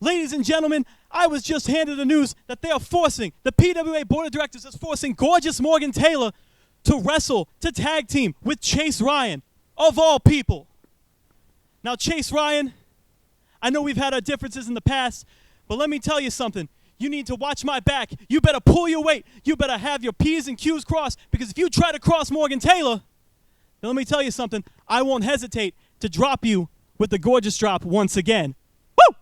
Ladies and gentlemen, I was just handed the news that they are forcing, the PWA Board of Directors is forcing gorgeous Morgan Taylor to wrestle, to tag team with Chase Ryan, of all people. Now, Chase Ryan, I know we've had our differences in the past, but let me tell you something. You need to watch my back. You better pull your weight. You better have your P's and Q's crossed, because if you try to cross Morgan Taylor, then let me tell you something. I won't hesitate to drop you with the gorgeous drop once again. Woo!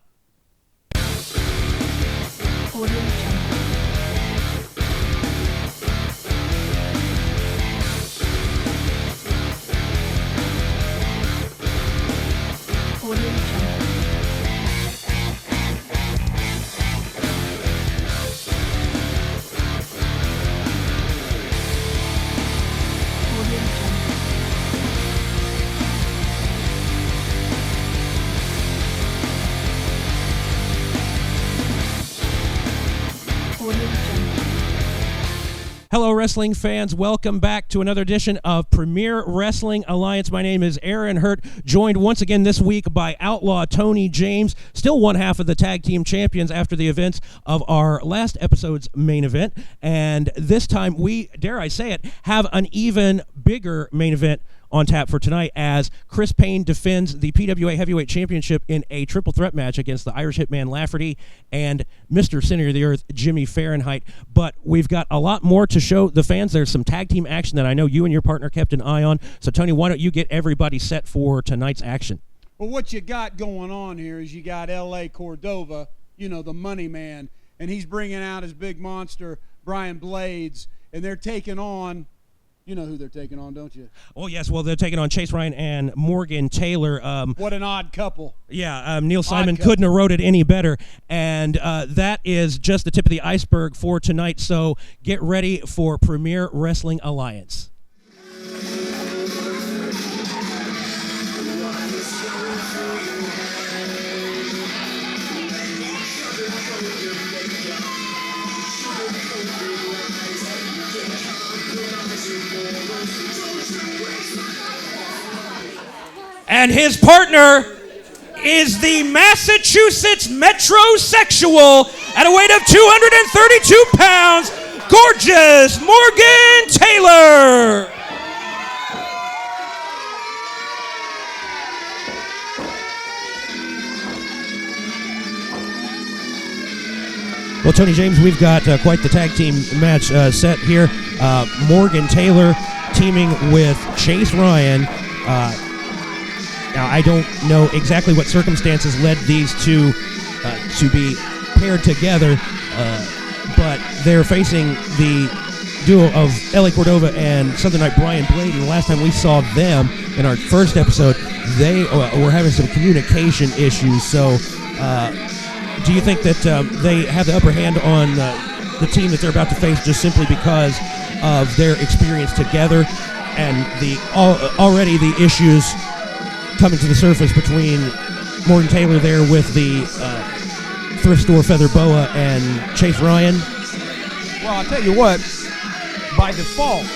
Hello, wrestling fans. Welcome back to another edition of Premier Wrestling Alliance. My name is Aaron Hurt, joined once again this week by Outlaw Tony James, still one half of the tag team champions after the events of our last episode's main event. And this time we, dare I say it, have an even bigger main event on tap for tonight as Chris Payne defends the PWA Heavyweight Championship in a triple threat match against the Irish Hitman Lafferty and Mr. Center of the Earth, Jimmy Fahrenheit. But we've got a lot more to show the fans. There's some tag team action that I know you and your partner kept an eye on. So, Tony, why don't you get everybody set for tonight's action? Well, what you got going on here is you got L.A. Cordova, you know, the money man, and he's bringing out his big monster, Brian Blades, and they're taking on... You know who they're taking on, don't you? Oh, yes. Well, they're taking on Chase Ryan and Morgan Taylor. What an odd couple. Yeah, Neil Simon couldn't have wrote it any better. And that is just the tip of the iceberg for tonight. So get ready for Premier Wrestling Alliance. And his partner is the Massachusetts metrosexual at a weight of 232 pounds, gorgeous Morgan Taylor. Well, Tony James, we've got quite the tag team match set here. Morgan Taylor teaming with Chase Ryan. Now, I don't know exactly what circumstances led these two to be paired together, but they're facing the duo of L.A. Cordova and Southern Night Brian Blade, and the last time we saw them in our first episode, they were having some communication issues. So do you think that they have the upper hand on the team that they're about to face just simply because of their experience together and already the issues coming to the surface between Morgan Taylor there with the thrift store Feather Boa and Chase Ryan? Well, I'll tell you what, by default,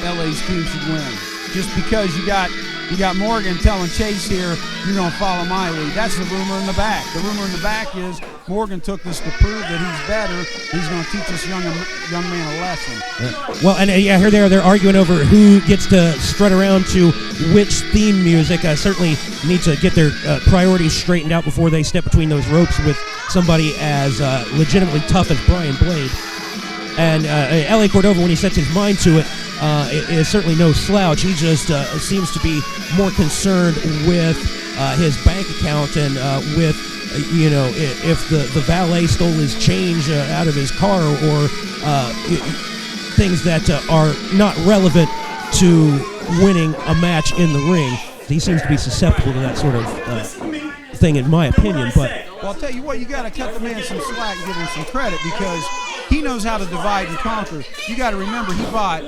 LA's team should win. Just because you got Morgan telling Chase here, you're going to follow my lead. That's the rumor in the back. The rumor in the back is Morgan took this to prove that he's better. He's going to teach this young man a lesson. Well, and here they are. They're arguing over who gets to strut around to which theme music. Certainly need to get their priorities straightened out before they step between those ropes with somebody as legitimately tough as Brian Blade. And L.A. Cordova, when he sets his mind to it, is certainly no slouch. He just seems to be more concerned with his bank account and with, if the valet stole his change out of his car or things that are not relevant to winning a match in the ring. He seems to be susceptible to that sort of thing, in my opinion. But well, I'll tell you what, you got to cut the man some slack and give him some credit because he knows how to divide and conquer. You got to remember, he bought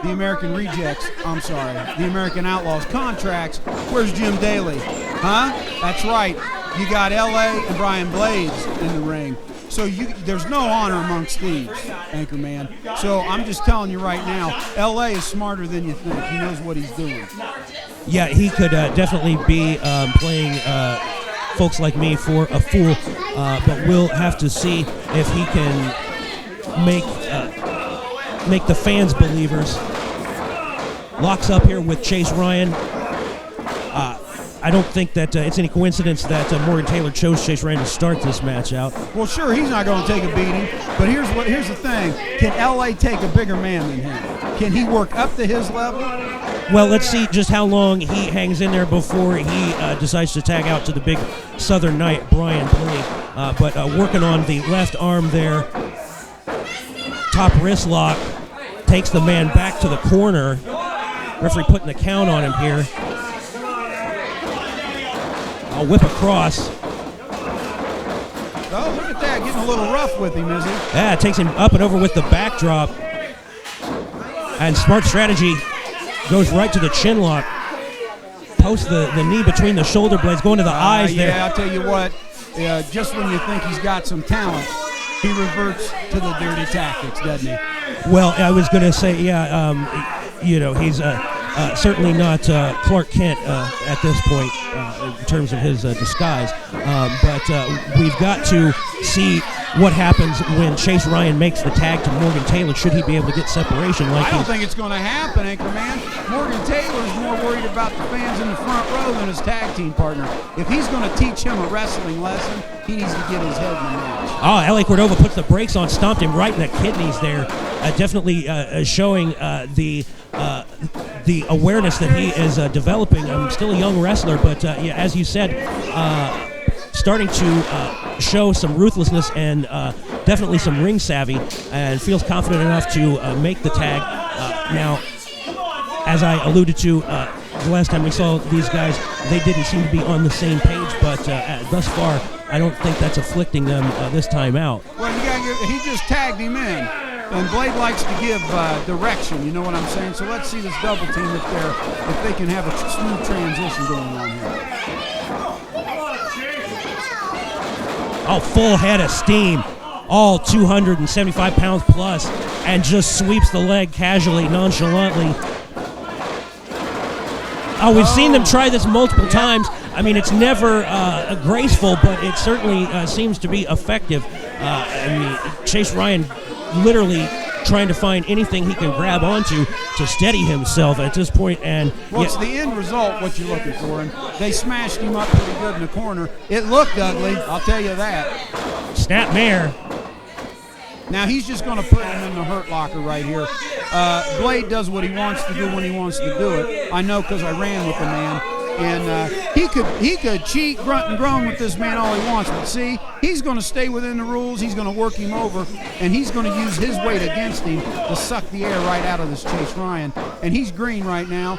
the American the American Outlaws contracts. Where's Jim Daly? Huh? That's right. You got L.A. and Brian Blades in the ring. So there's no honor amongst thieves, Anchorman. So I'm just telling you right now, L.A. is smarter than you think. He knows what he's doing. Yeah, he could definitely be playing folks like me for a fool, but we'll have to see if he can make the fans believers. Locks up here with Chase Ryan. I don't think that it's any coincidence that Morgan Taylor chose Chase Ryan to start this match out. Well, sure, he's not going to take a beating, but here's the thing. Can LA take a bigger man than him? Can he work up to his level? Well, let's see just how long he hangs in there before he decides to tag out to the big Southern Knight, Brian Blade. But working on the left arm there. Top wrist lock. Takes the man back to the corner. Referee putting the count on him here. I'll whip across. Oh, look at that. Getting a little rough with him, is he? Yeah, takes him up and over with the backdrop. And smart strategy. Goes right to the chin lock. Posts the knee between the shoulder blades, going to the eyes there. Yeah, I'll tell you what. Just when you think he's got some talent, he reverts to the dirty tactics, doesn't he? Well, I was going to say, he's certainly not Clark Kent at this point in terms of his disguise. But we've got to see what happens when Chase Ryan makes the tag to Morgan Taylor. Should he be able to get separation? I don't think it's going to happen, Anchorman. Morgan Taylor's more worried about the fans in the front row than his tag team partner. If he's going to teach him a wrestling lesson, he needs to get his head in the match. Oh, L.A. Cordova puts the brakes on, stomped him right in the kidneys there, definitely showing the awareness that he is developing. Still a young wrestler, but as you said, starting to show some ruthlessness and definitely some ring savvy, and feels confident enough to make the tag. Now, as I alluded to the last time we saw these guys, they didn't seem to be on the same page, but thus far, I don't think that's afflicting them this time out. Well, he just tagged him in. And Blade likes to give direction, you know what I'm saying? So let's see this double team if they can have a smooth transition going on here. Oh, full head of steam. All 275 pounds plus, and just sweeps the leg casually, nonchalantly. Oh, we've seen them try this multiple times. I mean, it's never graceful, but it certainly seems to be effective. Chase Ryan literally trying to find anything he can grab onto to steady himself at this point. And it's the end result what you're looking for, and they smashed him up pretty good in the corner. It looked ugly, I'll tell you that. Snap mare. Now he's just going to put him in the hurt locker right here. Blade does what he wants to do when he wants to do it. I know because I ran with the man. And he could cheat, grunt, and groan with this man all he wants. But see, he's going to stay within the rules. He's going to work him over, and he's going to use his weight against him to suck the air right out of this Chase Ryan. And he's green right now,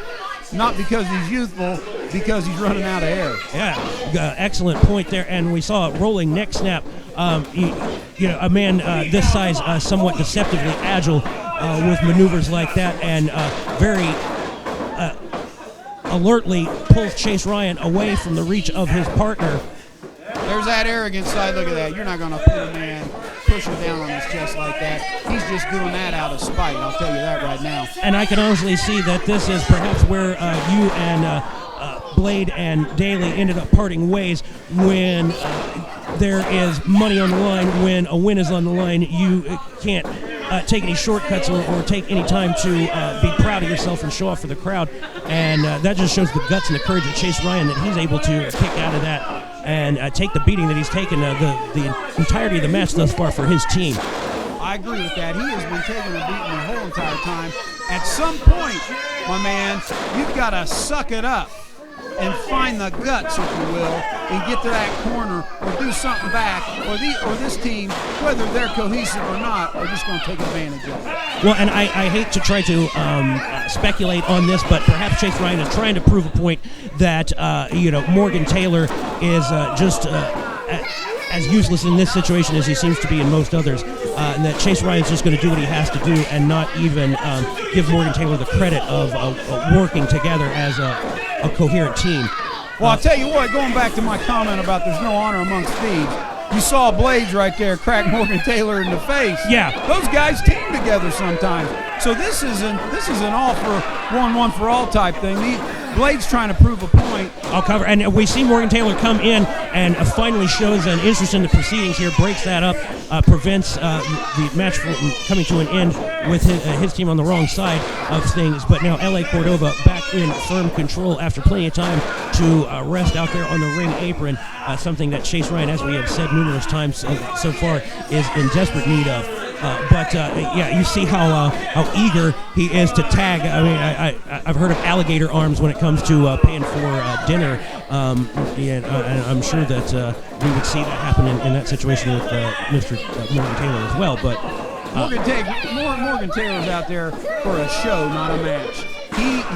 not because he's youthful, because he's running out of air. Yeah, excellent point there. And we saw a rolling neck snap. A man this size, somewhat deceptively agile with maneuvers like that, and very alertly pulls Chase Ryan away from the reach of his partner. There's that arrogant side. Look at that. You're not going to put a man, push him down on his chest like that. He's just doing that out of spite. I'll tell you that right now. And I can honestly see that this is perhaps where you and Blade and Daly ended up parting ways. When there is money on the line, when a win is on the line, you can't take any shortcuts or take any time to be proud of yourself and show off for the crowd. And that just shows the guts and the courage of Chase Ryan, that he's able to kick out of that and take the beating that he's taken the entirety of the match thus far for his team. I agree with that. He has been taking a beating the whole entire time. At some point, my man, you've got to suck it up and find the guts, if you will, and get to that corner or do something back, or this team, whether they're cohesive or not, are just going to take advantage of it. Well, and I hate to try to speculate on this, but perhaps Chase Ryan is trying to prove a point that Morgan Taylor is just as useless in this situation as he seems to be in most others, and that Chase Ryan's just going to do what he has to do and not even give Morgan Taylor the credit of working together as a coherent team. Well, I'll tell you what, going back to my comment about there's no honor amongst thieves, you saw Blades right there crack Morgan Taylor in the face. Yeah. Those guys team together sometimes. So this is an all for one for all type thing. Blade's trying to prove a point. I'll cover, and we see Morgan Taylor come in and finally shows an interest in the proceedings here, breaks that up, prevents the match from coming to an end with his team on the wrong side of things. But now L.A. Cordova back in firm control after plenty of time to rest out there on the ring apron, something that Chase Ryan, as we have said numerous times so far, is in desperate need of. But you see how eager he is to tag. I mean, I've heard of alligator arms when it comes to paying for dinner, and I'm sure that we would see that happen in that situation with Mr. Morgan Taylor as well. But Morgan Taylor's out there for a show, not a match.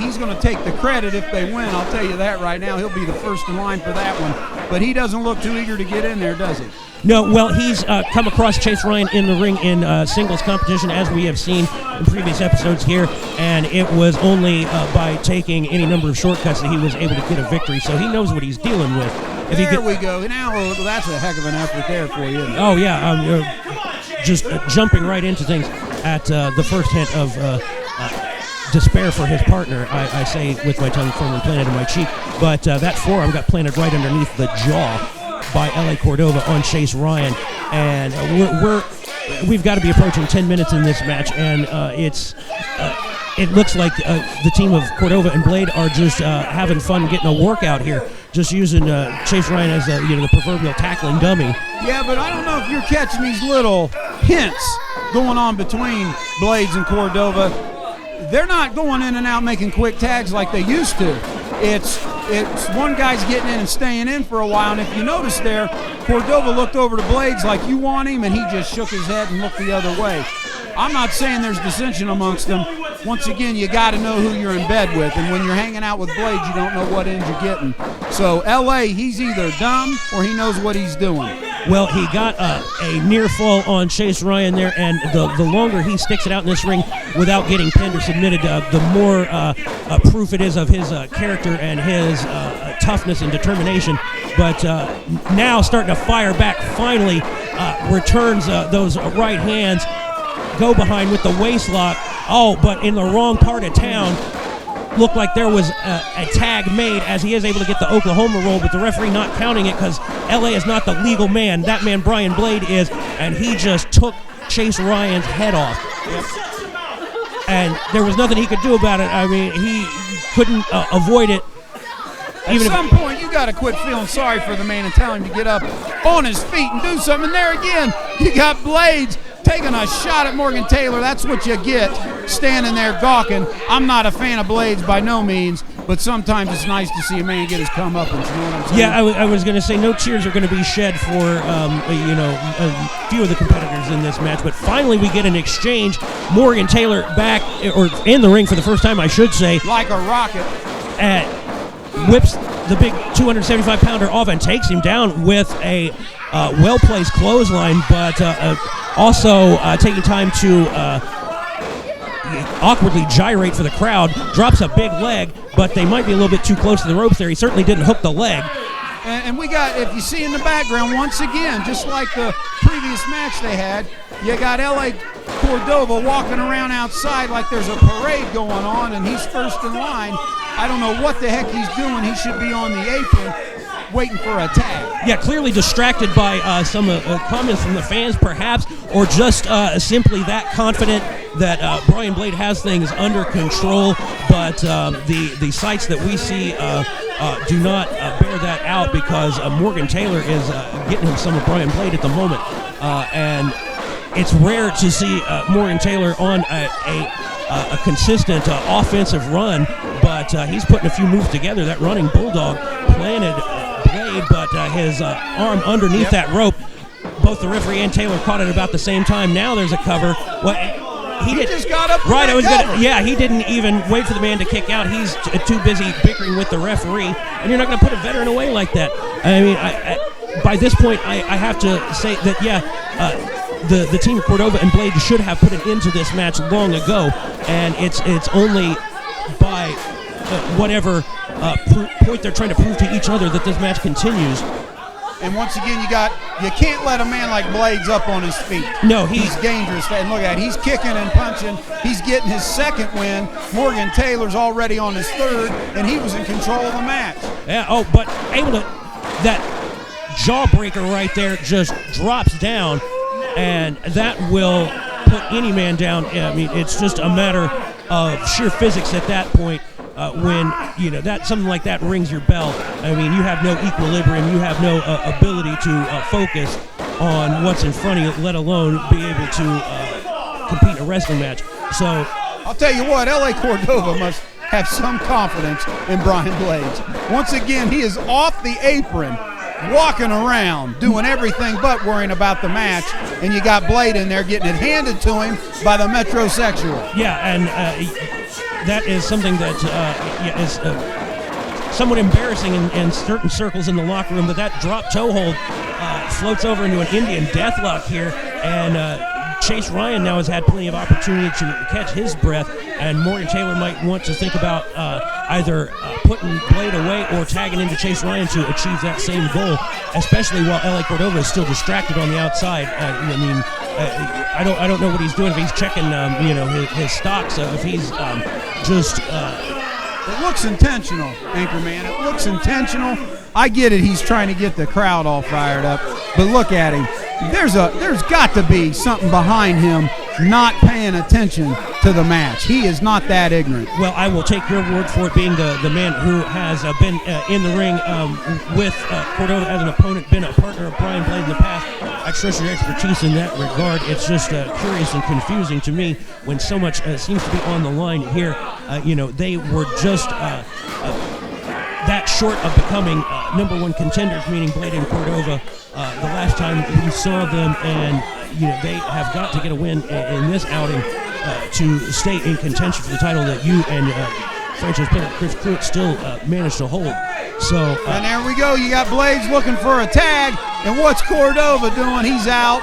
He's going to take the credit if they win. I'll tell you that right now. He'll be the first in line for that one. But he doesn't look too eager to get in there, does he? No, well, he's come across Chase Ryan in the ring in singles competition, as we have seen in previous episodes here, and it was only by taking any number of shortcuts that he was able to get a victory, so he knows what he's dealing with. There we go. Now, that's a heck of an effort there for you, isn't it? Oh, yeah, just jumping right into things at the first hint of despair for his partner, I say with my tongue firmly planted in my cheek, but that forearm got planted right underneath the jaw by L.A. Cordova on Chase Ryan, and we've got to be approaching 10 minutes in this match, and it looks like the team of Cordova and Blade are just having fun getting a workout here, just using Chase Ryan as the proverbial tackling dummy. Yeah, but I don't know if you're catching these little hints going on between Blades and Cordova. They're not going in and out making quick tags like they used to. It's one guy's getting in and staying in for a while, and if you notice there, Cordova looked over to Blades like, you want him, and he just shook his head and looked the other way. I'm not saying there's dissension amongst them. Once again, you got to know who you're in bed with, and when you're hanging out with Blades, you don't know what end you're getting. So L.A., he's either dumb or he knows what he's doing. Well, he got a near fall on Chase Ryan there, and the longer he sticks it out in this ring without getting pinned or submitted, the more proof it is of his character and his toughness and determination. But now starting to fire back, finally returns those right hands, go behind with the waist lock. Oh, but in the wrong part of town. Looked like there was a tag made as he is able to get the Oklahoma roll, but the referee not counting it because LA is not the legal man. That man, Brian Blade, is, and he just took Chase Ryan's head off. Yep. And there was nothing he could do about it. I mean, he couldn't avoid it. At some point, you got to quit feeling sorry for the man and tell him to get up on his feet and do something. And there again, you got Blades taking a shot at Morgan Taylor. That's what you get, standing there gawking. I'm not a fan of Blades by no means, but sometimes it's nice to see a man get his comeuppance. You know what I'm saying? Yeah, I was going to say no tears are going to be shed for a few of the competitors in this match, but finally we get an exchange. Morgan Taylor back, or in the ring for the first time, I should say. Like a rocket. Whips the big 275-pounder off and takes him down with a well-placed clothesline, but also taking time to awkwardly gyrate for the crowd, drops a big leg, but they might be a little bit too close to the ropes there. He certainly didn't hook the leg. And we got, if you see in the background, once again, just like the previous match they had, you got L.A. Cordova walking around outside like there's a parade going on, and he's first in line. I don't know what the heck he's doing. He should be on the apron waiting for a tag. Yeah, clearly distracted by some comments from the fans, perhaps, or just simply that confident that Brian Blade has things under control. But the sights that we see do not bear that out, because Morgan Taylor is getting him some of Brian Blade at the moment. And it's rare to see Morgan Taylor on a consistent offensive run, but he's putting a few moves together. That running bulldog planted Blade, but his arm underneath that rope. Both the referee and Taylor caught it about the same time. Now there's a cover. Well, he just got up. Right, he didn't even wait for the man to kick out. He's too busy bickering with the referee, and you're not going to put a veteran away like that. I mean, by this point, I have to say that, the team of Cordova and Blade should have put an end to this match long ago, and it's only by whatever point they're trying to prove to each other that this match continues. And once again, you can't let a man like Blades up on his feet. No, he's dangerous. And look at it, he's kicking and punching. He's getting his second win. Morgan Taylor's already on his third, and he was in control of the match. Yeah. Oh, but able to that jawbreaker right there just drops down, and that will put any man down. I mean, it's just a matter of sheer physics at that point. When that something like that rings your bell, I mean, you have no equilibrium, you have no ability to focus on what's in front of you, let alone be able to compete in a wrestling match. So I'll tell you what, L.A. Cordova must have some confidence in Brian Blades. Once again, he is off the apron, walking around, doing everything but worrying about the match, and you got Blade in there getting it handed to him by the metrosexual. Yeah, and that is something that is somewhat embarrassing in certain circles in the locker room, but that drop toe hold floats over into an Indian deathlock here, and Chase Ryan now has had plenty of opportunity to catch his breath, and Morgan Taylor might want to think about either putting Blade away or tagging into Chase Ryan to achieve that same goal, especially while L.A. Cordova is still distracted on the outside. I don't know what he's doing, if he's checking his stocks, if he's just... It looks intentional, Anchorman. It looks intentional. I get it. He's trying to get the crowd all fired up. But look at him. There's got to be something behind him not paying attention to the match. He is not that ignorant. Well, I will take your word for it, being the man who has been in the ring with Cordova as an opponent, been a partner of Brian Blade in the past. I trust your expertise in that regard. It's just curious and confusing to me when so much seems to be on the line here. They were just that short of becoming number one contenders, meaning Blade and Cordova, the last time we saw them, and they have got to get a win in this outing to stay in contention for the title that you and franchise player Chris Pruitt still managed to hold. So and there we go. You got Blades looking for a tag, and what's Cordova doing? He's out.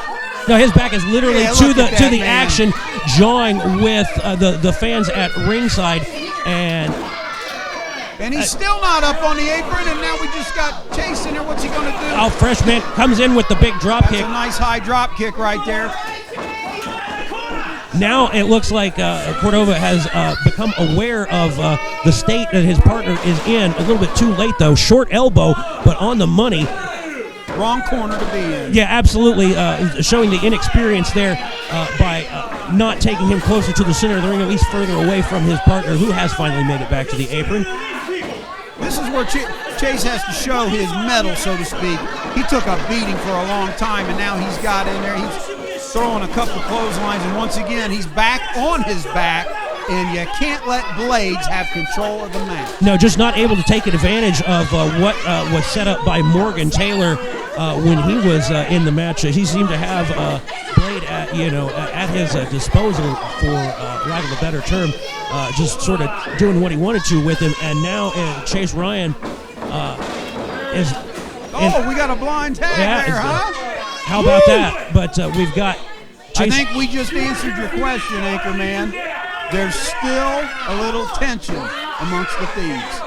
No, his back is literally to the man. action, jawing with the fans at ringside, and he's still not up on the apron, and now we just got Chase in there. What's he going to do? Oh, freshman comes in with the big drop kick. That's a nice high drop kick right there. Now it looks like Cordova has become aware of the state that his partner is in. A little bit too late, though. Short elbow, but on the money. Wrong corner to be in. Yeah, absolutely. Showing the inexperience there by not taking him closer to the center of the ring, at least further away from his partner, who has finally made it back to the apron. This is where Chase has to show his mettle, so to speak. He took a beating for a long time, and now he's got in there. He's throwing a couple clotheslines, and once again, he's back on his back, and you can't let Blades have control of the match. No, just not able to take advantage of what was set up by Morgan Taylor when he was in the match. He seemed to have Blade at his disposal, for lack of a better term, just sort of doing what he wanted to with him. And now Chase Ryan is... we got a blind tag there, huh? How about that? But we've got Chase. I think we just answered your question, Anchorman. There's still a little tension amongst the thieves.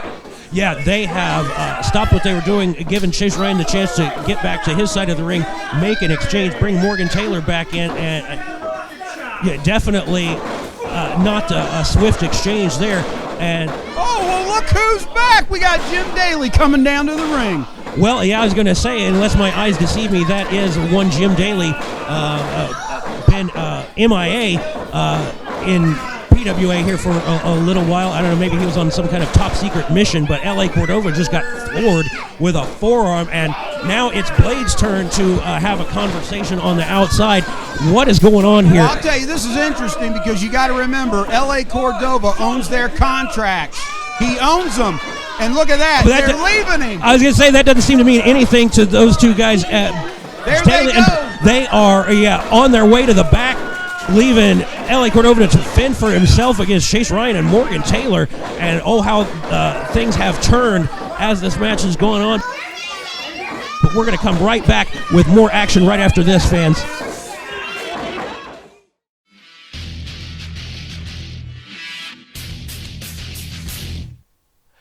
Yeah, they have stopped what they were doing, giving Chase Ryan the chance to get back to his side of the ring, make an exchange, bring Morgan Taylor back in, and definitely not a swift exchange there. And look who's back! We got Jim Daly coming down to the ring. Well, yeah, I was going to say, unless my eyes deceive me, that is one Jim Daly, been MIA in PWA here for a little while. I don't know, maybe he was on some kind of top secret mission, but L.A. Cordova just got floored with a forearm, and now it's Blade's turn to have a conversation on the outside. What is going on here? Well, I'll tell you, this is interesting because you got to remember, L.A. Cordova owns their contracts. He owns them. And look at that. They're leaving him. I was going to say, that doesn't seem to mean anything to those two guys. There they go. And they are, on their way to the back, leaving L.A. Cordova to fend for himself against Chase Ryan and Morgan Taylor. And how things have turned as this match is going on. But we're going to come right back with more action right after this, fans.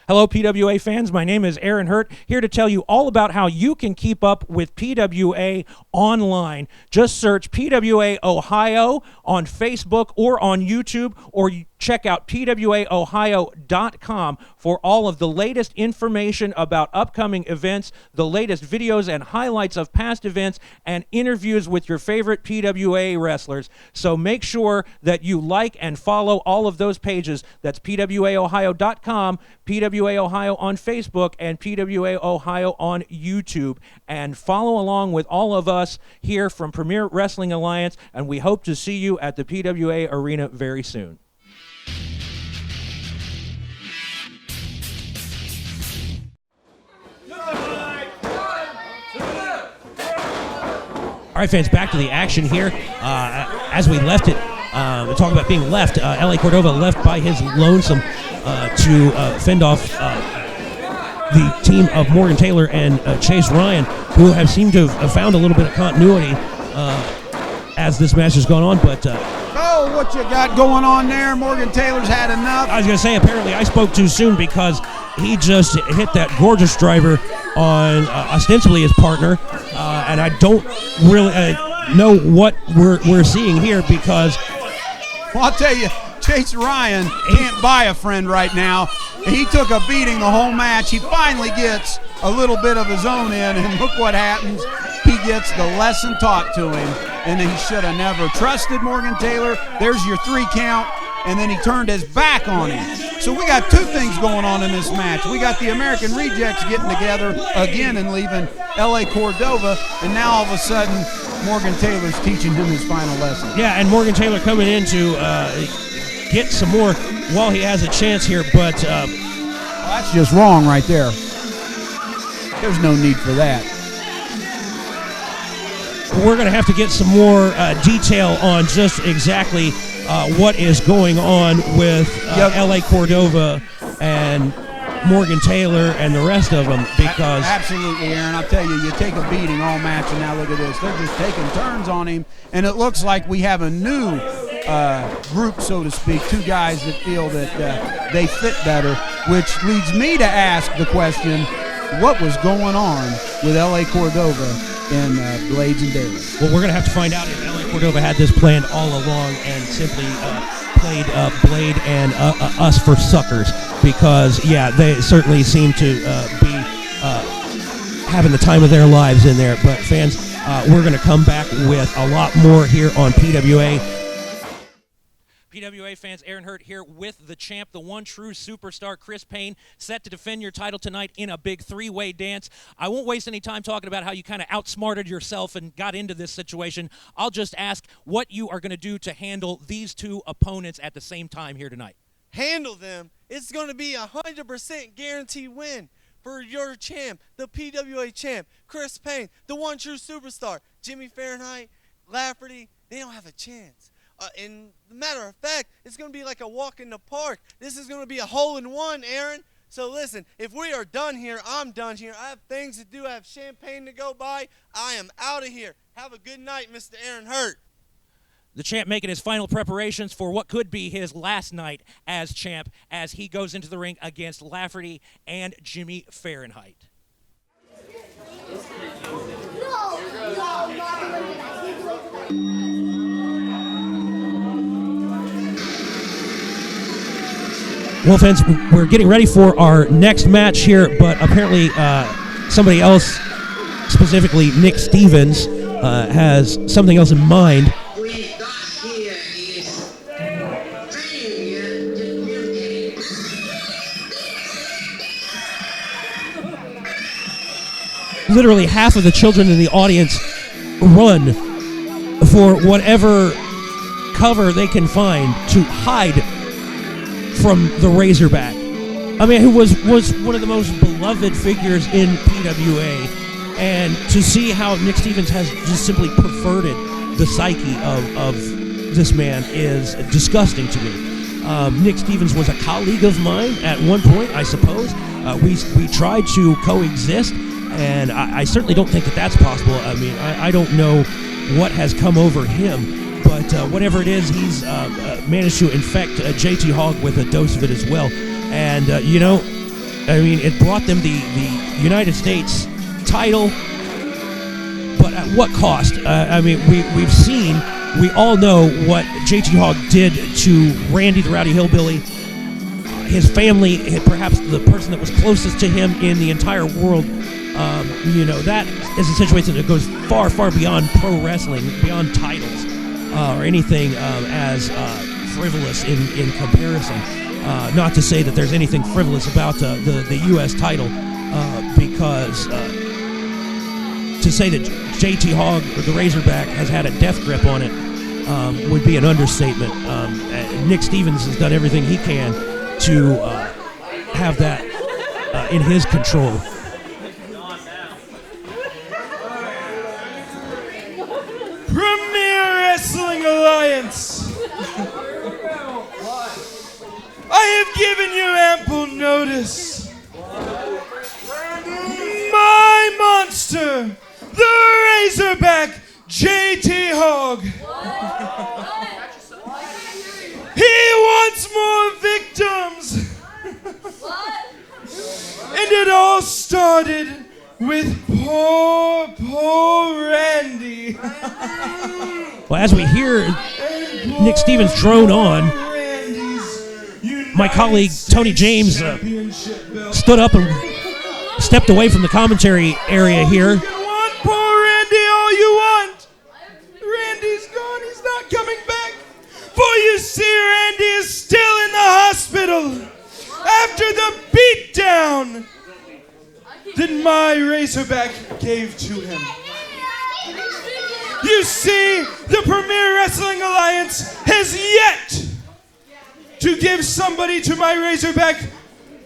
Hello, PWA fans. My name is Aaron Hurt, here to tell you all about how you can keep up with PWA online. Just search PWA Ohio on Facebook or on YouTube, or check out PWAOhio.com for all of the latest information about upcoming events, the latest videos and highlights of past events, and interviews with your favorite PWA wrestlers. So make sure that you like and follow all of those pages. That's PWAOhio.com, PWA Ohio on Facebook, and PWA Ohio on YouTube. And follow along with all of us here from Premier Wrestling Alliance, and we hope to see you at the PWA Arena very soon. All right, fans, back to the action here. As we left it, we talk about being left. L.A. Cordova left by his lonesome to fend off the team of Morgan Taylor and Chase Ryan, who have seemed to have found a little bit of continuity as this match has gone on. But what you got going on there? Morgan Taylor's had enough. I was going to say, apparently I spoke too soon because he just hit that gorgeous driver on ostensibly his partner, and I don't really know what we're seeing here because... Well, I'll tell you, Chase Ryan can't buy a friend right now. He took a beating the whole match. He finally gets a little bit of his own in, and look what happens. He gets the lesson taught to him, and he should have never trusted Morgan Taylor. There's your 3 count, and then he turned his back on him. So we got 2 things going on in this match. We got the American Rejects getting together again and leaving L.A. Cordova, and now all of a sudden Morgan Taylor's teaching him his final lesson. Yeah, and Morgan Taylor coming in to get some more while he has a chance here, but... well, that's just wrong right there. There's no need for that. We're going to have to get some more detail on just exactly what is going on with L.A. Cordova and Morgan Taylor and the rest of them, because... Absolutely, Aaron. I'll tell you, you take a beating all match, and now look at this. They're just taking turns on him, and it looks like we have a new group, so to speak, 2 guys that feel that they fit better, which leads me to ask the question, what was going on with L.A. Cordova and Blades and Daly? Well, we're going to have to find out if L.A. Cordova had this planned all along and simply played Blade and us for suckers, because, yeah, they certainly seem to be having the time of their lives in there. But, fans, we're going to come back with a lot more here on PWA. PWA fans, Aaron Hurt here with the champ, the one true superstar, Chris Payne, set to defend your title tonight in a big 3-way dance. I won't waste any time talking about how you kind of outsmarted yourself and got into this situation. I'll just ask what you are going to do to handle these 2 opponents at the same time here tonight. Handle them? It's going to be a 100% guaranteed win for your champ, the PWA champ, Chris Payne, the one true superstar. Jimmy Fahrenheit, Lafferty, they don't have a chance. And matter of fact, it's going to be like a walk in the park. This is going to be a hole-in-one, Aaron. So listen, if we are done here, I'm done here. I have things to do. I have champagne to go buy. I am out of here. Have a good night, Mr. Aaron Hurt. The champ making his final preparations for what could be his last night as champ as he goes into the ring against Lafferty and Jimmy Fahrenheit. Well, fans, we're getting ready for our next match here, but apparently somebody else, specifically Nick Stevens, has something else in mind. Literally half of the children in the audience run for whatever cover they can find to hide from the Razorback. I mean, who was one of the most beloved figures in PWA. And to see how Nick Stevens has just simply perverted the psyche of this man is disgusting to me. Nick Stevens was a colleague of mine at one point, I suppose. We tried to coexist, and I certainly don't think that that's possible. I mean, I don't know what has come over him, but whatever it is, he's managed to infect JT Hogg with a dose of it as well. And, I mean, it brought them the United States title, but at what cost? I mean, we all know what JT Hogg did to Randy the Rowdy Hillbilly, his family, perhaps the person that was closest to him in the entire world. That is a situation that goes far, far beyond pro wrestling, beyond titles or anything as frivolous in comparison. Not to say that there's anything frivolous about the U.S. title, because to say that JT Hogg or the Razorback has had a death grip on it would be an understatement. Nick Stevens has done everything he can to have that in his control. Premier Wrestling Alliance, I have given you ample notice. My monster, the Razorback, JT Hogg. He wants more victims. And it all started with poor Randy. Well, as we hear Nick Stevens drone on, my colleague Tony James stood up and stepped away from the commentary area here. You want poor Randy all you want. Randy's gone. He's not coming back. For you see, Randy is still in the hospital after the beatdown that my Razorback gave to him. You see, the Premier Wrestling Alliance has yet to give somebody to my Razorback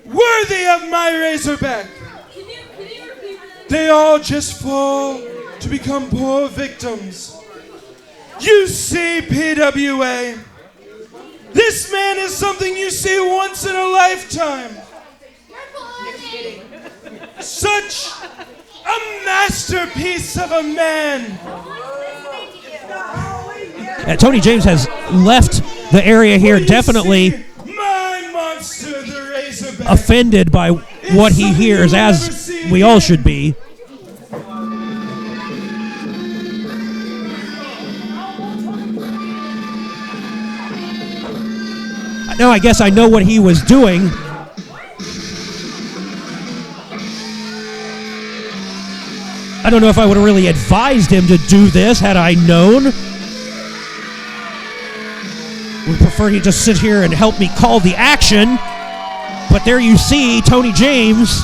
worthy of my Razorback. They all just fall to become poor victims. You see, PWA, this man is something you see once in a lifetime. Such a masterpiece of a man. Tony James has left the area here, definitely my monster, the Razorback, offended by what he hears, as we all should be. Now I guess I know what he was doing. I don't know if I would have really advised him to do this had I known. Would prefer he just sit here and help me call the action. But there you see Tony James.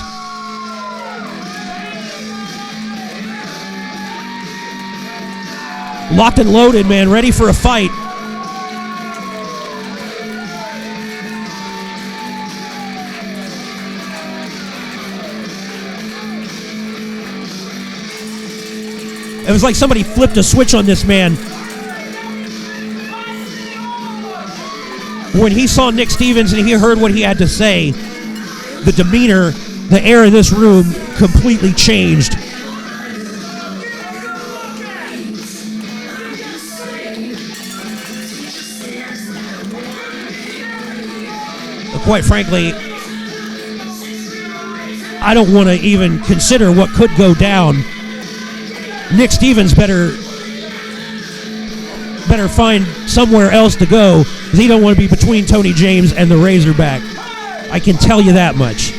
Locked and loaded, man, ready for a fight. It was like somebody flipped a switch on this man. When he saw Nick Stevens and he heard what he had to say, the demeanor, the air in this room completely changed. But quite frankly, I don't want to even consider what could go down. Nick Stevens better find somewhere else to go, because he don't want to be between Tony James and the Razorback. I can tell you that much.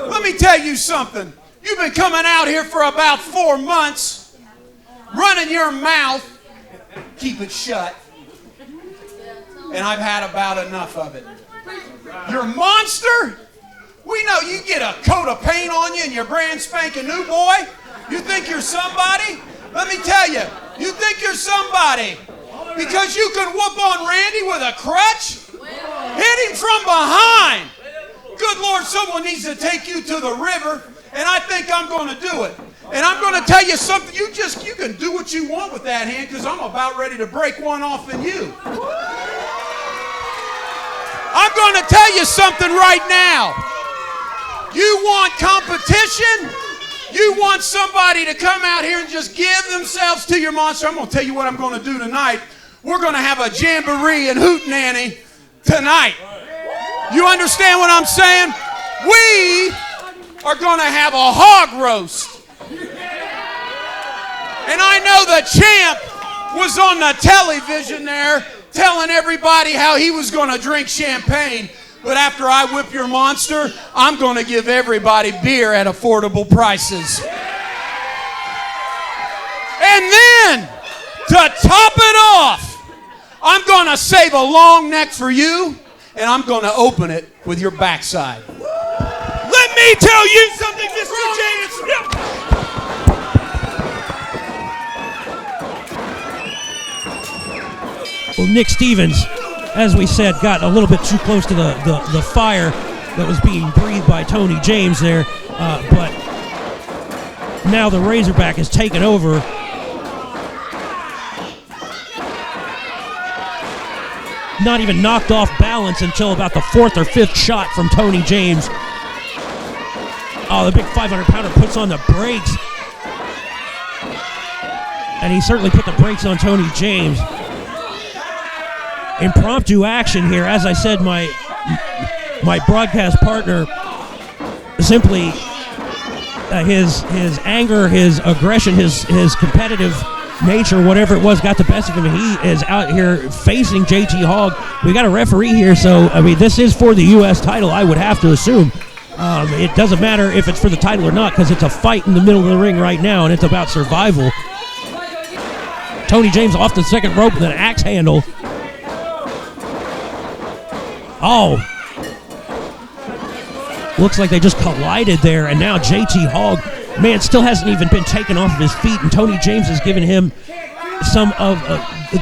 Let me tell you something. You've been coming out here for about 4 months, running your mouth. Keep it shut. And I've had about enough of it. You're a monster? We know you get a coat of paint on you and you're brand spanking new, boy. You think you're somebody? Let me tell you, you think you're somebody because you can whoop on Randy with a crutch? Hit him from behind. Good Lord, someone needs to take you to the river, and I think I'm going to do it. And I'm going to tell you something. You can do what you want with that hand, because I'm about ready to break one off in you. I'm going to tell you something right now. You want competition? You want somebody to come out here and just give themselves to your monster? I'm going to tell you what I'm going to do tonight. We're going to have a jamboree and hootenanny tonight. You understand what I'm saying? We are going to have a hog roast. And I know the champ was on the television there telling everybody how he was going to drink champagne. But after I whip your monster, I'm going to give everybody beer at affordable prices. And then, to top it off, I'm going to save a long neck for you, and I'm going to open it with your backside. Let me tell you something, Mr. James. Well, Nick Stevens, as we said, got a little bit too close to the fire that was being breathed by Tony James there, but now the Razorback has taken over. Not even knocked off balance until about the fourth or fifth shot from Tony James. Oh, the big 500-pounder puts on the brakes. And he certainly put the brakes on Tony James. Impromptu action here. As I said, my broadcast partner simply his anger, his aggression, his competitive nature, whatever it was, got the best of him. He is out here facing JT Hogg. We got a referee here, so I mean, this is for the U.S. title, I would have to assume. It doesn't matter if it's for the title or not, because it's a fight in the middle of the ring right now, and it's about survival. Tony James off the second rope with an axe handle. Oh. Looks like they just collided there, and now JT Hogg, man, still hasn't even been taken off of his feet, and Tony James has given him some of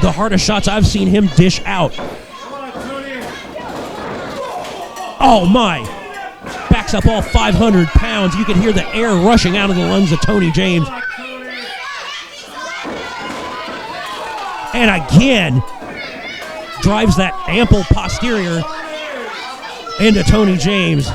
the hardest shots I've seen him dish out. Oh, my. Backs up all 500 pounds. You can hear the air rushing out of the lungs of Tony James. And again, drives that ample posterior into Tony James.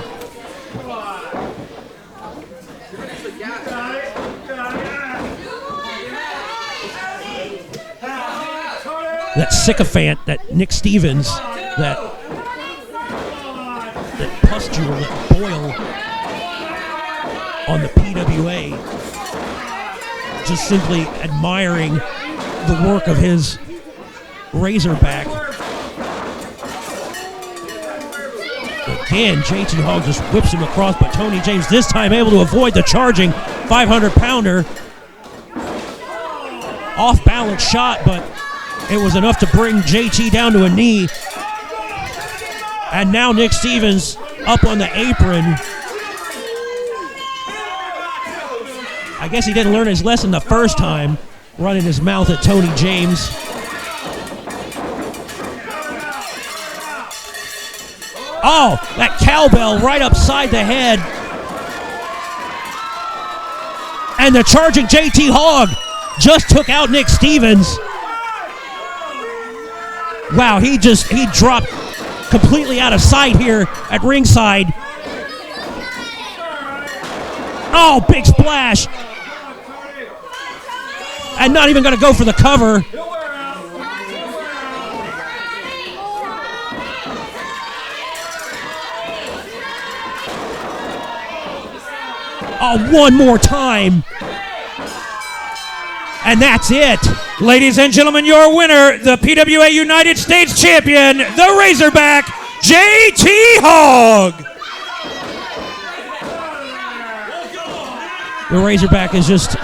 That sycophant, that Nick Stevens, that pustule, that boil on the PWA, just simply admiring the work of his Razorback. Again, JT Hogg just whips him across, but Tony James this time able to avoid the charging 500-pounder. Off-balance shot, but it was enough to bring JT down to a knee. And now Nick Stevens up on the apron. I guess he didn't learn his lesson the first time, running his mouth at Tony James. Oh, that cowbell right upside the head. And the charging JT Hogg just took out Nick Stevens. Wow, he dropped completely out of sight here at ringside. Oh, big splash. And not even going to go for the cover. Oh, one more time. And that's it. Ladies and gentlemen, your winner, the PWA United States Champion, the Razorback, JT Hogg. The Razorback is just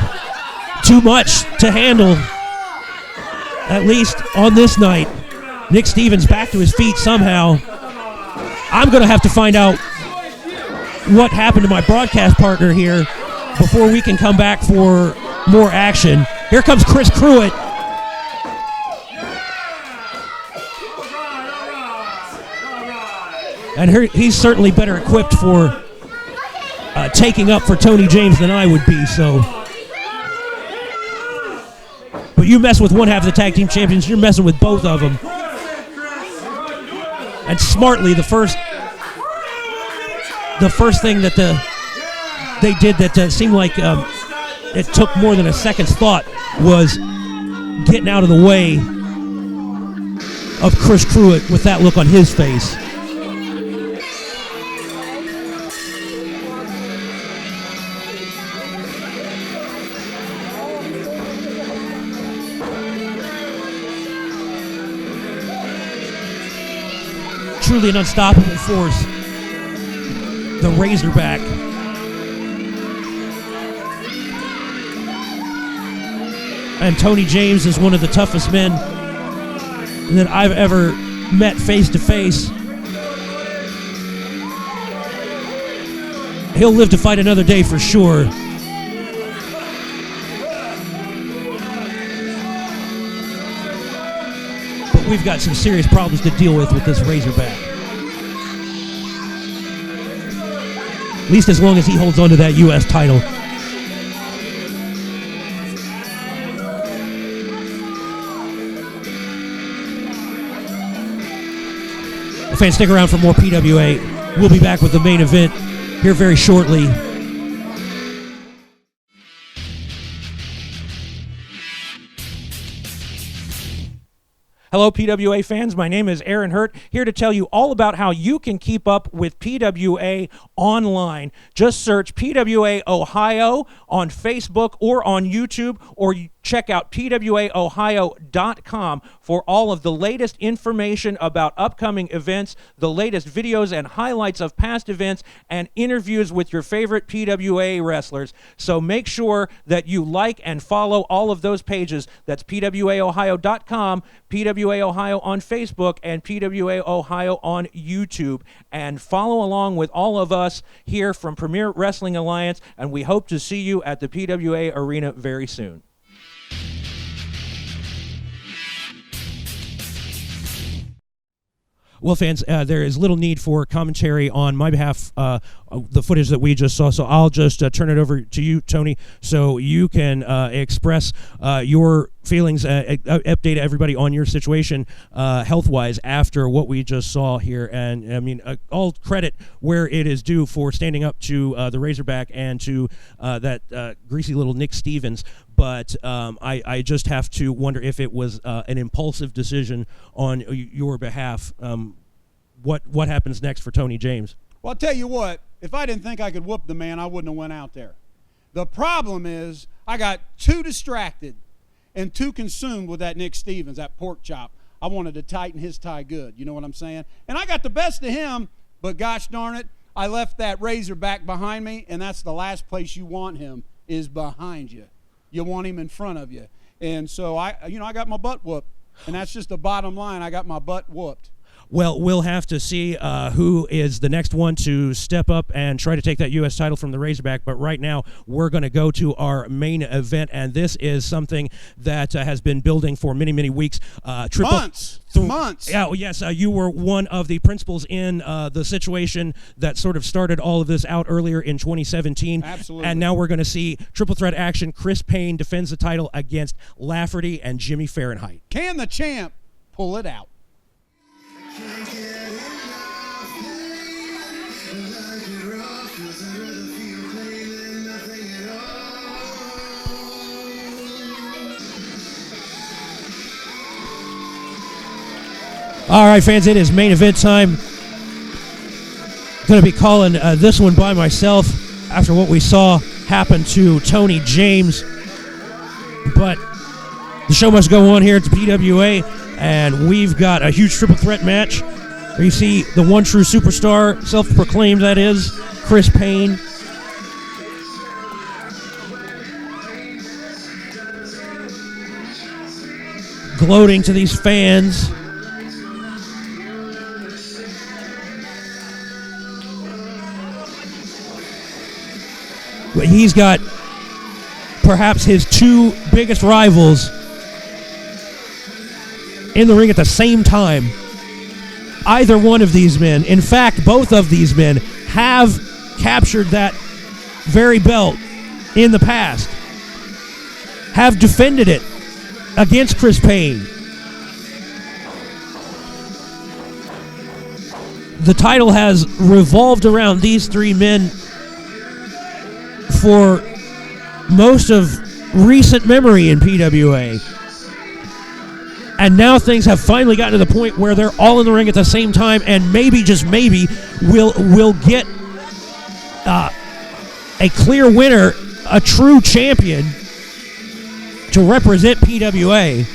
too much to handle, at least on this night. Nick Stevens back to his feet somehow. I'm going to have to find out what happened to my broadcast partner here before we can come back for more action. Here comes Chris Pruitt. And he's certainly better equipped for taking up for Tony James than I would be, so. But you mess with one half of the tag team champions, you're messing with both of them. And smartly, the first thing that they did that seemed like it took more than a second's thought was getting out of the way of Chris Pruitt with that look on his face. Truly an unstoppable force, the Razorback. And Tony James is one of the toughest men that I've ever met face to face. He'll live to fight another day for sure. But we've got some serious problems to deal with this Razorback. At least as long as he holds on to that U.S. title. Fans, stick around for more PWA. We'll be back with the main event here very shortly. Hello, PWA fans. My name is Aaron Hurt, here to tell you all about how you can keep up with PWA online. Just search PWA Ohio on Facebook or on YouTube, or check out PWAOhio.com for all of the latest information about upcoming events, the latest videos and highlights of past events, and interviews with your favorite PWA wrestlers. So make sure that you like and follow all of those pages. That's PWAOhio.com, PWA Ohio on Facebook, and PWA Ohio on YouTube. And follow along with all of us here from Premier Wrestling Alliance, and we hope to see you at the PWA Arena very soon. Well, fans, there is little need for commentary on my behalf, the footage that we just saw, so I'll just turn it over to you, Tony, so you can express your feelings, update everybody on your situation health-wise after what we just saw here. And, I mean, all credit where it is due for standing up to the Razorback and to that greasy little Nick Stevens. But I just have to wonder if it was an impulsive decision on your behalf. What happens next for Tony James? Well, I'll tell you what, if I didn't think I could whoop the man, I wouldn't have went out there. The problem is I got too distracted and too consumed with that Nick Stevens, that pork chop. I wanted to tighten his tie good, you know what I'm saying? And I got the best of him, but gosh darn it, I left that Razorback behind me, and that's the last place you want him, is behind you. You want him in front of you. And so I got my butt whooped. And that's just the bottom line. I got my butt whooped. Well, we'll have to see who is the next one to step up and try to take that U.S. title from the Razorback. But right now, we're going to go to our main event, and this is something that has been building for many, many weeks. Months. Yeah, yes, you were one of the principals in the situation that sort of started all of this out earlier in 2017. Absolutely. And now we're going to see triple threat action. Chris Payne defends the title against Lafferty and Jimmy Fahrenheit. Can the champ pull it out? All right, fans, it is main event time. Going to be calling this one by myself after what we saw happen to Tony James. But the show must go on here at the PWA, and we've got a huge triple threat match where you see the one true superstar, self-proclaimed that is, Chris Payne. Gloating to these fans. But he's got perhaps his two biggest rivals in the ring at the same time. Either one of these men, in fact, both of these men have captured that very belt in the past, have defended it against Chris Payne. the title has revolved around these three men for most of recent memory in PWA. And now things have finally gotten to the point where they're all in the ring at the same time, and maybe, just maybe, we'll get a clear winner, a true champion to represent PWA.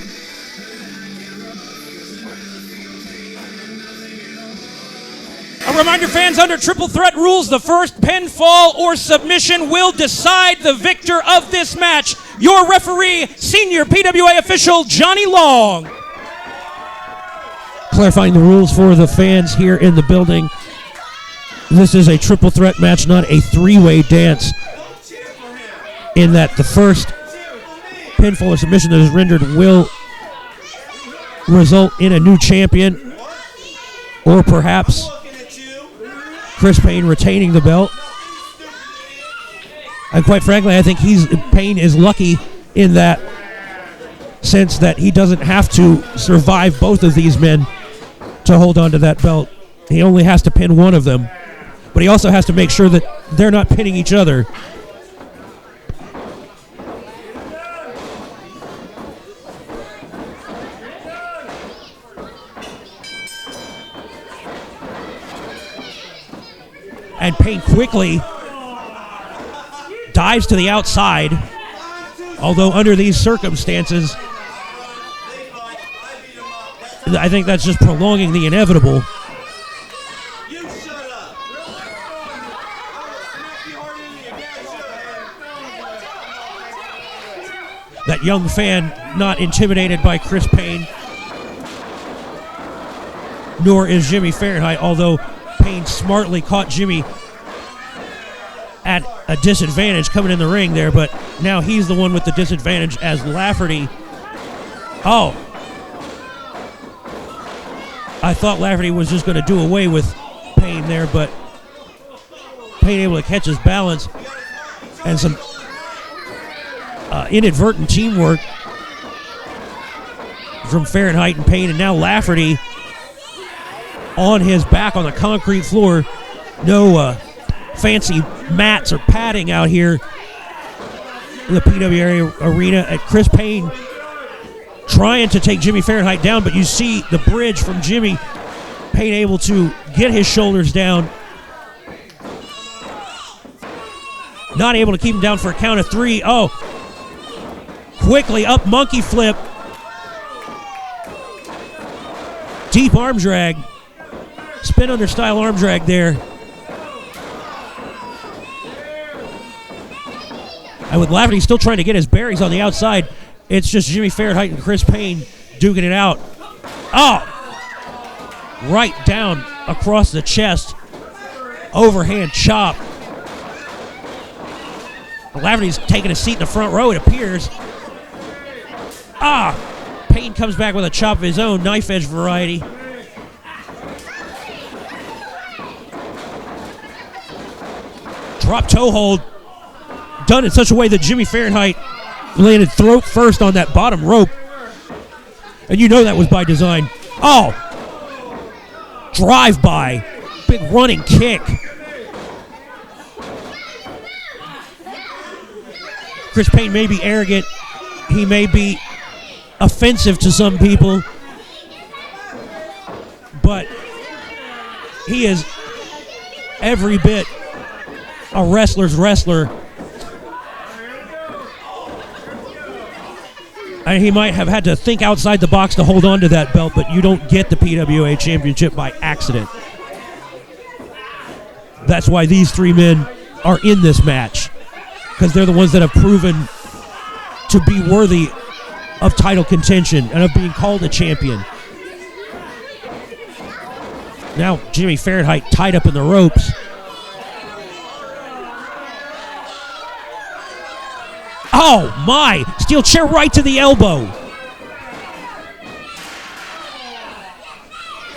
A reminder, fans, under triple threat rules, the first pinfall or submission will decide the victor of this match. Your referee, senior PWA official, Johnny Long. Clarifying the rules for the fans here in the building. This is a triple threat match, not a three-way dance. In that the first pinfall or submission that is rendered will result in a new champion, or perhaps Chris Payne retaining the belt. And quite frankly, I think Payne is lucky in that sense that he doesn't have to survive both of these men to hold on to that belt. He only has to pin one of them, but he also has to make sure that they're not pinning each other. And Payne quickly dives to the outside, although under these circumstances, I think that's just prolonging the inevitable. That young fan not intimidated by Chris Payne, nor is Jimmy Fahrenheit, although Payne smartly caught Jimmy at a disadvantage coming in the ring there, but now he's the one with the disadvantage as Lafferty. Oh. I thought Lafferty was just going to do away with Payne there, but Payne able to catch his balance and some inadvertent teamwork from Fahrenheit and Payne, and now Lafferty on his back on the concrete floor. No fancy mats or padding out here in the PWA arena. Chris Payne trying to take Jimmy Fahrenheit down, but you see the bridge from Jimmy. Payne able to get his shoulders down. Not able to keep him down for a count of three. Oh, quickly up monkey flip. Deep arm drag. Spin under style arm drag there. And with Lafferty still trying to get his bearings on the outside, it's just Jimmy Fahrenheit and Chris Payne duking it out. Oh! Right down across the chest. Overhand chop. Lafferty's taking a seat in the front row, it appears. Ah! Payne comes back with a chop of his own, knife edge variety. Drop toe hold. Done in such a way that Jimmy Fahrenheit landed throat first on that bottom rope. And you know that was by design. Oh! Drive by. Big running kick. Chris Payne may be arrogant. He may be offensive to some people. But he is every bit a wrestler's wrestler. And he might have had to think outside the box to hold on to that belt, but you don't get the PWA Championship by accident. That's why these three men are in this match, because they're the ones that have proven to be worthy of title contention and of being called a champion. Now Jimmy Fahrenheit tied up in the ropes. Oh my! Steel chair right to the elbow.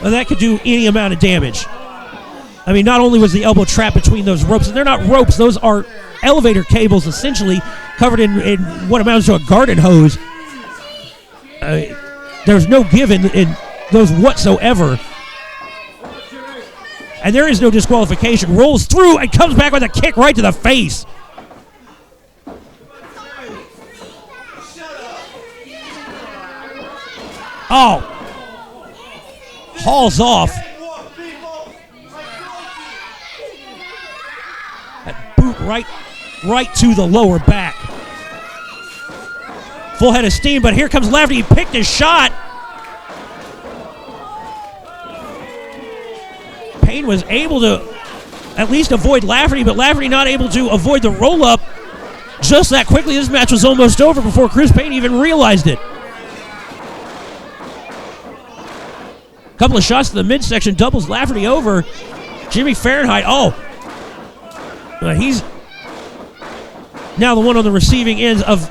Well, that could do any amount of damage. I mean, not only was the elbow trapped between those ropes, and they're not ropes, those are elevator cables essentially covered in what amounts to a garden hose. There's no give in those whatsoever. And there is no disqualification. Rolls through and comes back with a kick right to the face. Oh. Hauls off. That boot right to the lower back. Full head of steam, but here comes Lafferty. He picked his shot. Payne was able to at least avoid Lafferty, but Lafferty not able to avoid the roll-up just that quickly. This match was almost over before Chris Payne even realized it. A couple of shots to the midsection, doubles Lafferty over. Jimmy Fahrenheit, he's now the one on the receiving ends of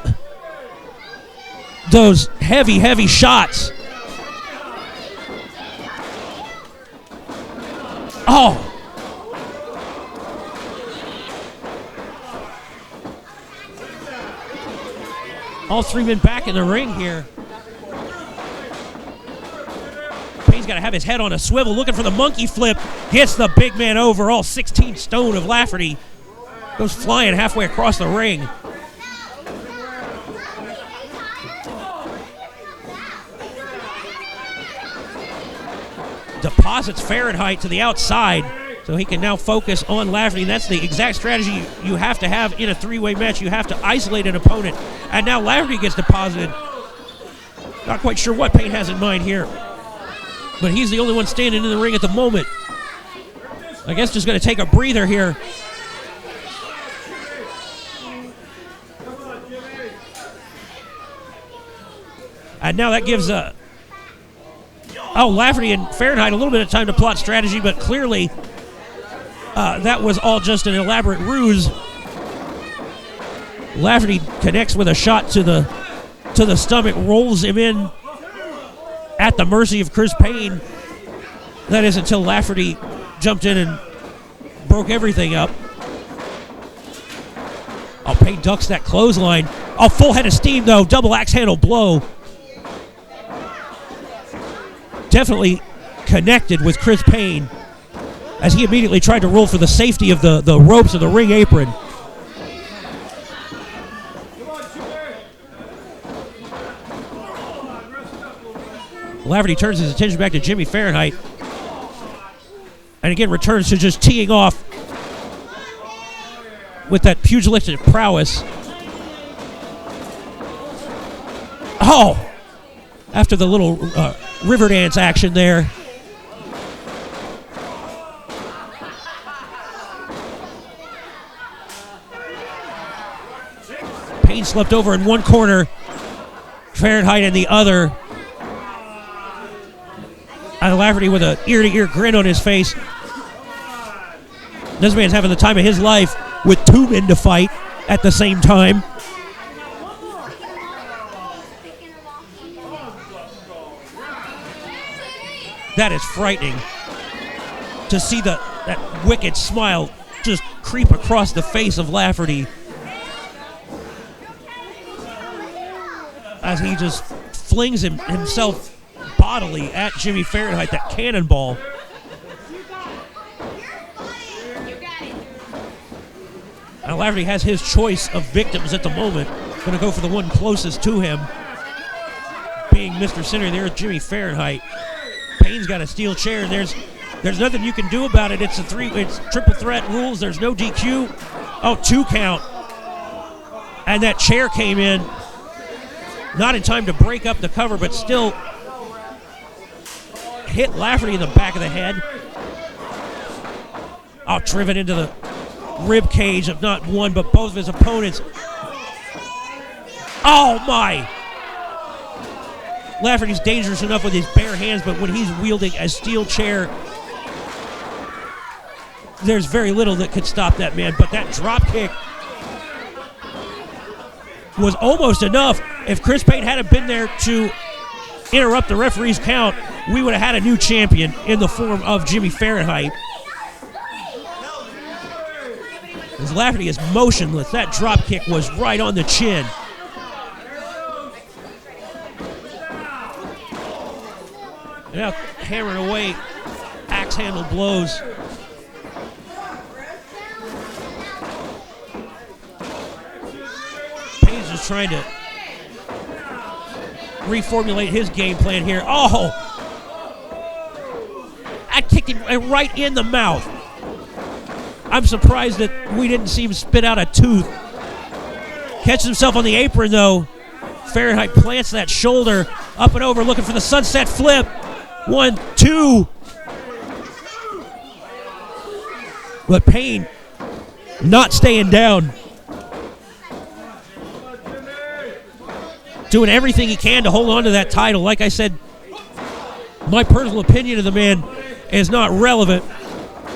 those heavy, heavy shots. Oh. All three men back in the ring here. Payne's got to have his head on a swivel, looking for the monkey flip. Gets the big man over, all 16 stone of Lafferty. Goes flying halfway across the ring. Deposits Fahrenheit to the outside so he can now focus on Lafferty. And that's the exact strategy you have to have in a three-way match. You have to isolate an opponent. And now Lafferty gets deposited. Not quite sure what Payne has in mind here, but he's the only one standing in the ring at the moment. I guess just going to take a breather here. And now that gives Lafferty and Fahrenheit a little bit of time to plot strategy, but clearly that was all just an elaborate ruse. Lafferty connects with a shot to the stomach, rolls him in at the mercy of Chris Payne. That is until Lafferty jumped in and broke everything up. Payne ducks that clothesline. Full head of steam though, double axe handle blow. Definitely connected with Chris Payne as he immediately tried to roll for the safety of the ropes of the ring apron. Lafferty turns his attention back to Jimmy Fahrenheit and again returns to just teeing off with that pugilistic prowess. After the little river dance action there. Payne slept over in one corner, Fahrenheit in the other. And Lafferty with an ear-to-ear grin on his face. This man's having the time of his life with two men to fight at the same time. That is frightening to see that wicked smile just creep across the face of Lafferty as he just flings himself bodily at Jimmy Fahrenheit, that cannonball. And Lafferty has his choice of victims at the moment. Going to go for the one closest to him, being Mr. Center there, Jimmy Fahrenheit. Payne's got a steel chair, and there's nothing you can do about it. It's triple threat rules. There's no DQ. 2 count. And that chair came in, not in time to break up the cover, but still hit Lafferty in the back of the head. Driven into the rib cage of not one, but both of his opponents. Oh my! Lafferty's dangerous enough with his bare hands, but when he's wielding a steel chair, there's very little that could stop that man. But that drop kick was almost enough. If Chris Payne hadn't been there to interrupt the referee's count, we would have had a new champion in the form of Jimmy Fahrenheit. As Lafferty is motionless, that drop kick was right on the chin. Now hammering away axe handle blows just trying to reformulate his game plan here. Oh! I kicked him right in the mouth. I'm surprised that we didn't see him spit out a tooth. Catches himself on the apron, though. Fahrenheit plants that shoulder up and over, looking for the sunset flip. 1, 2. But Payne not staying down. Doing everything he can to hold on to that title. Like I said, my personal opinion of the man is not relevant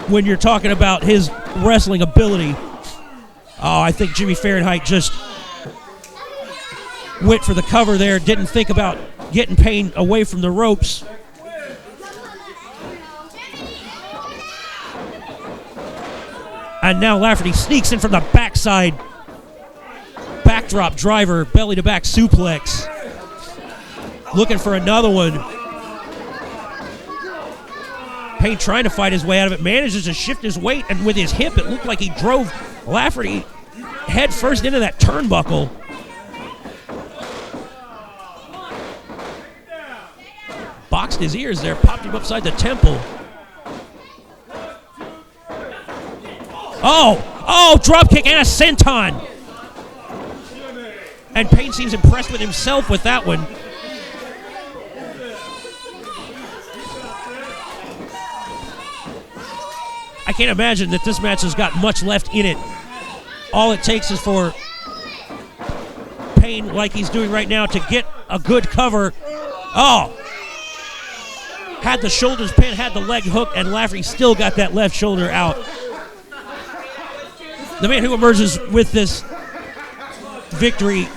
when you're talking about his wrestling ability. Oh, I think Jimmy Fahrenheit just went for the cover there, didn't think about getting Payne away from the ropes. And now Lafferty sneaks in from the backside. Backdrop driver, belly to back suplex. Looking for another one. Payne trying to fight his way out of it, manages to shift his weight, and with his hip, it looked like he drove Lafferty head first into that turnbuckle. Boxed his ears there, popped him upside the temple. Oh, drop kick and a senton. And Payne seems impressed with himself with that one. I can't imagine that this match has got much left in it. All it takes is for Payne, like he's doing right now, to get a good cover. Oh! Had the shoulders pinned, had the leg hooked, and Lafferty still got that left shoulder out. The man who emerges with this victory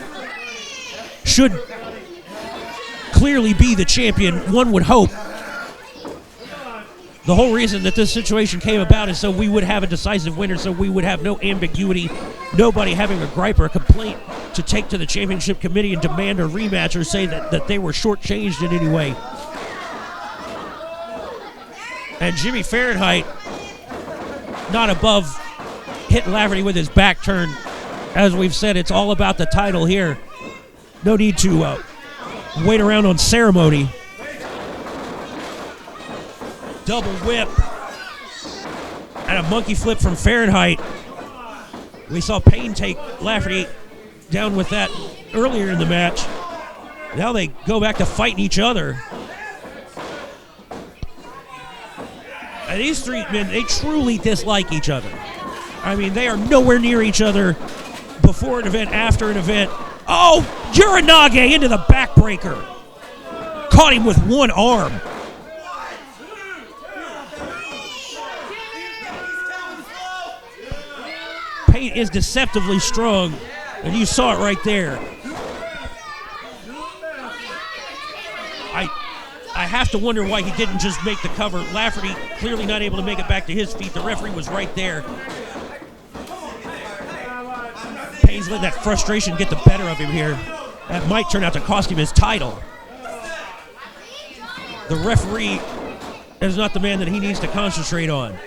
should clearly be the champion, one would hope. The whole reason that this situation came about is so we would have a decisive winner, so we would have no ambiguity, nobody having a gripe or a complaint to take to the championship committee and demand a rematch or say that they were shortchanged in any way. And Jimmy Fahrenheit, not above hitting Lafferty with his back turn. As we've said, it's all about the title here. No need to wait around on ceremony. Double whip. And a monkey flip from Fahrenheit. We saw Payne take Lafferty down with that earlier in the match. Now they go back to fighting each other. And these three men, they truly dislike each other. I mean, they are nowhere near each other before an event, after an event. Oh, Uranage into the backbreaker. Caught him with one arm. Payne is deceptively strong, and you saw it right there. I have to wonder why he didn't just make the cover. Lafferty clearly not able to make it back to his feet. The referee was right there. Payne's letting that frustration get the better of him here. That might turn out to cost him his title. The referee is not the man that he needs to concentrate on.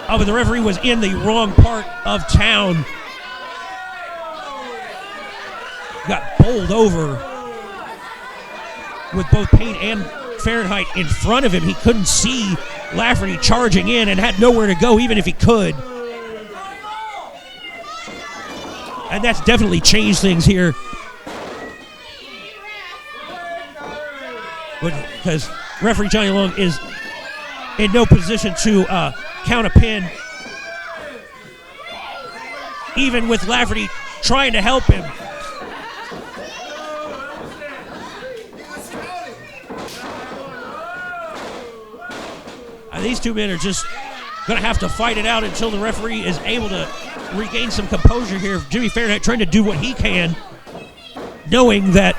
Oh, but the referee was in the wrong part of town. Got bowled over with both Payne and Fahrenheit in front of him. He couldn't see Lafferty charging in and had nowhere to go even if he could. And that's definitely changed things here. Because referee Johnny Long is in no position to count a pin. Even with Lafferty trying to help him. These two men are just going to have to fight it out until the referee is able to regain some composure here. Jimmy Fahrenheit trying to do what he can, knowing that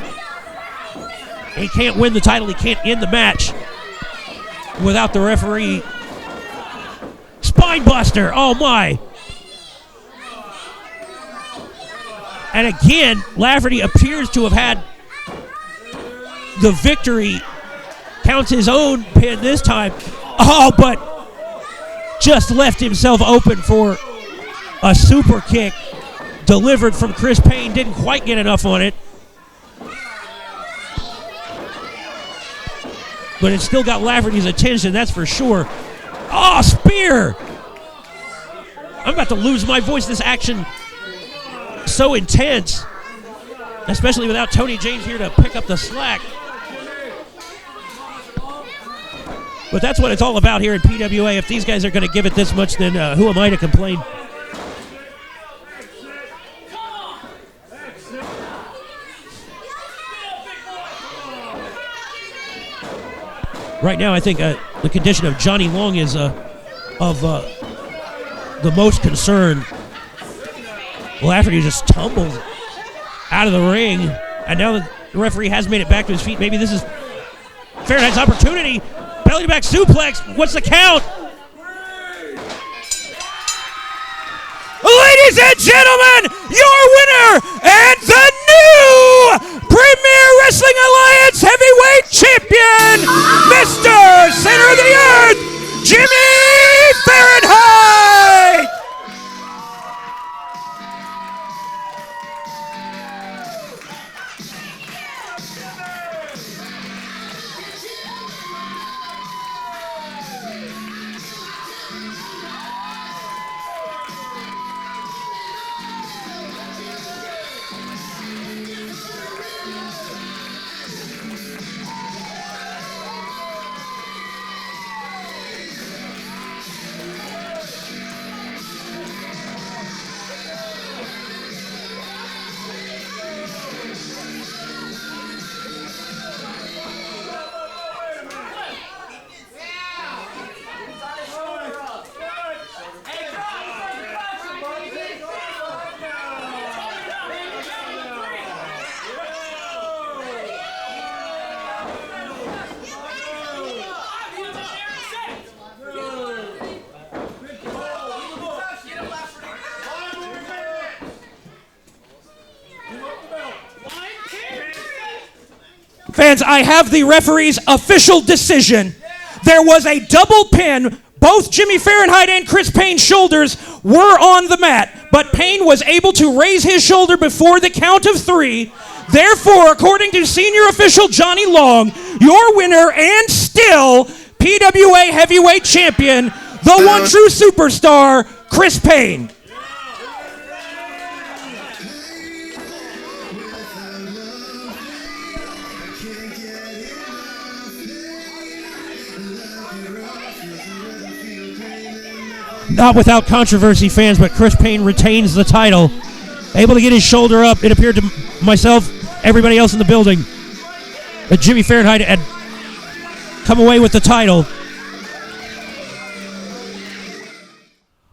he can't win the title, he can't end the match without the referee. Spinebuster, oh my. And again, Lafferty appears to have had the victory. Counts his own pin this time. Oh, but just left himself open for A super kick delivered from Chris Payne. Didn't quite get enough on it. But it still got Lafferty's attention, that's for sure. Oh, spear! I'm about to lose my voice. This action so intense, especially without Tony James here to pick up the slack. But that's what it's all about here in PWA. If these guys are going to give it this much, then who am I to complain? Right now, I think the condition of Johnny Long is of the most concern. Lafferty just tumbled out of the ring, and now the referee has made it back to his feet. Maybe this is Fahrenheit's opportunity. Belly to back suplex. What's the count? Ladies and gentlemen, your winner and the new Premier Wrestling Alliance Heavyweight Champion, Mr. Center of the Earth, Jimmy Fahrenheit! Fans, I have the referee's official decision. There was a double pin. Both Jimmy Fahrenheit and Chris Payne's shoulders were on the mat, but Payne was able to raise his shoulder before the count of 3. Therefore, according to senior official Johnny Long, your winner and still PWA Heavyweight Champion, the one true superstar, Chris Payne. Not without controversy, fans, but Chris Payne retains the title. Able to get his shoulder up. It appeared to myself, everybody else in the building, that Jimmy Fahrenheit had come away with the title.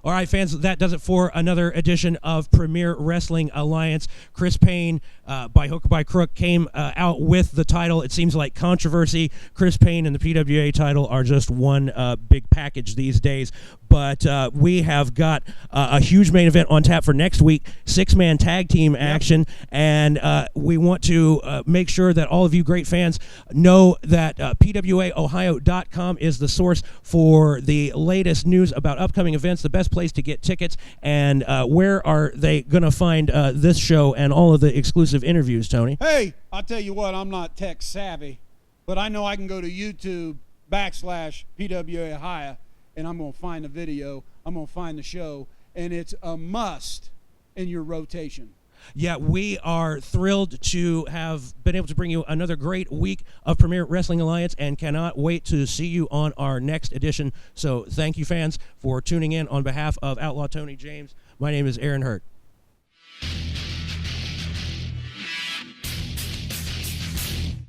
All right, fans, that does it for another edition of Premier Wrestling Alliance. Chris Payne, by hook or by crook, came out with the title. It seems like controversy. Chris Payne and the PWA title are just one big package these days. But we have got a huge main event on tap for next week, 6-man tag team action. And we want to make sure that all of you great fans know that PWAOhio.com is the source for the latest news about upcoming events, the best place to get tickets, and where are they going to find this show and all of the exclusive interviews, Tony? Hey, I'll tell you what, I'm not tech savvy, but I know I can go to YouTube /PWA Ohio, and I'm going to find the video, I'm going to find the show, and it's a must in your rotation. Yeah, we are thrilled to have been able to bring you another great week of Premier Wrestling Alliance and cannot wait to see you on our next edition. So thank you, fans, for tuning in. On behalf of Outlaw Tony James, my name is Aaron Hurt.